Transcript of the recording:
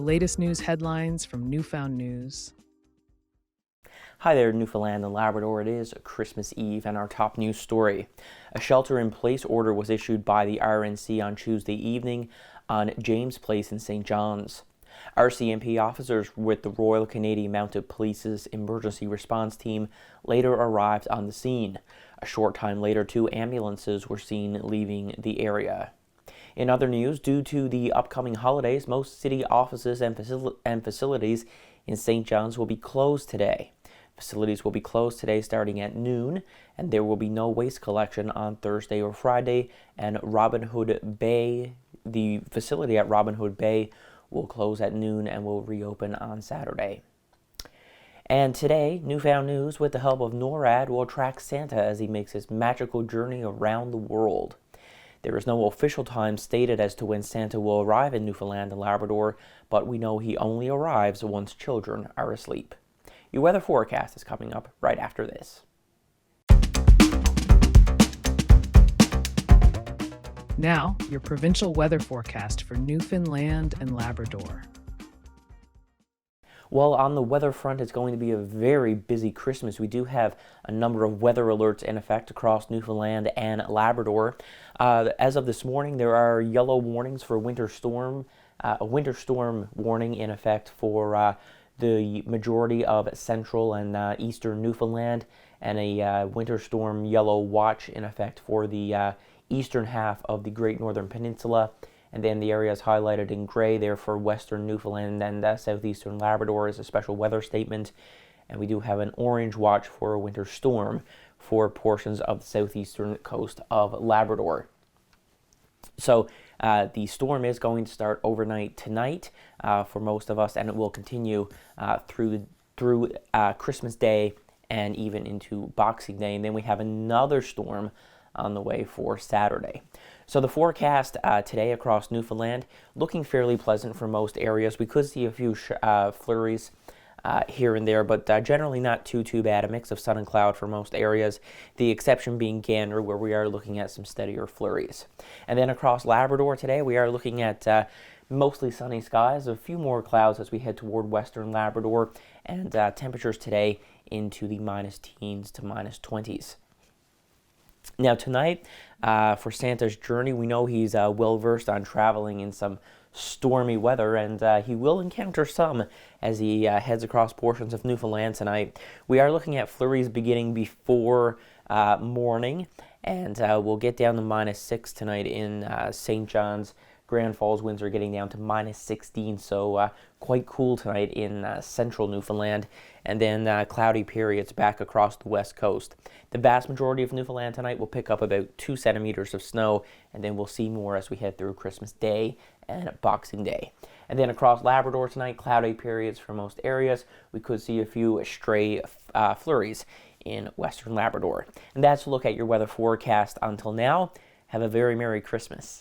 latest news headlines from Newfound News. Hi there, Newfoundland and Labrador. It is Christmas Eve, and our top news story. A shelter-in-place order was issued by the RNC on Tuesday evening on James Place in St. John's. RCMP officers with the Royal Canadian Mounted Police's emergency response team later arrived on the scene. A short time later, 2 ambulances were seen leaving the area. In other news, due to the upcoming holidays, most city offices and facilities in St. John's will be closed today. Facilities will be closed today starting at noon, and there will be no waste collection on Thursday or Friday, and Robin Hood Bay, the facility at Robin Hood Bay, will close at noon and will reopen on Saturday. And today, Newfound News, with the help of NORAD, will track Santa as he makes his magical journey around the world. There is no official time stated as to when Santa will arrive in Newfoundland and Labrador, but we know he only arrives once children are asleep. Your weather forecast is coming up right after this. Now, your provincial weather forecast for Newfoundland and Labrador. Well, on the weather front, it's going to be a very busy Christmas. We do have a number of weather alerts in effect across Newfoundland and Labrador. As of this morning, there are yellow warnings for a winter storm warning in effect for the majority of central and eastern Newfoundland, and a winter storm yellow watch in effect for the eastern half of the Great Northern Peninsula. And then the areas highlighted in gray there for western Newfoundland and southeastern Labrador is a special weather statement. And we do have an orange watch for a winter storm for portions of the southeastern coast of Labrador. So the storm is going to start overnight tonight for most of us, and it will continue through Christmas Day and even into Boxing Day. And then we have another storm on the way for Saturday. So the forecast today across Newfoundland looking fairly pleasant for most areas. We could see a few flurries here and there, but generally not too bad. A mix of sun and cloud for most areas, the exception being Gander, where we are looking at some steadier flurries. And then across Labrador today, we are looking at mostly sunny skies, a few more clouds as we head toward western Labrador, and temperatures today into the minus teens to minus 20s. Now tonight, for Santa's journey, we know he's well-versed on traveling in some stormy weather, and he will encounter some as he heads across portions of Newfoundland tonight. We are looking at flurries beginning before morning, and we'll get down to minus 6 tonight in St. John's. Grand Falls winds are getting down to minus 16, so quite cool tonight in central Newfoundland, and then cloudy periods back across the west coast. The vast majority of Newfoundland tonight will pick up about 2 centimeters of snow, and then we'll see more as we head through Christmas Day and Boxing Day. And then across Labrador tonight, cloudy periods for most areas. We could see a few stray flurries in western Labrador. And that's a look at your weather forecast until now. Have a very Merry Christmas.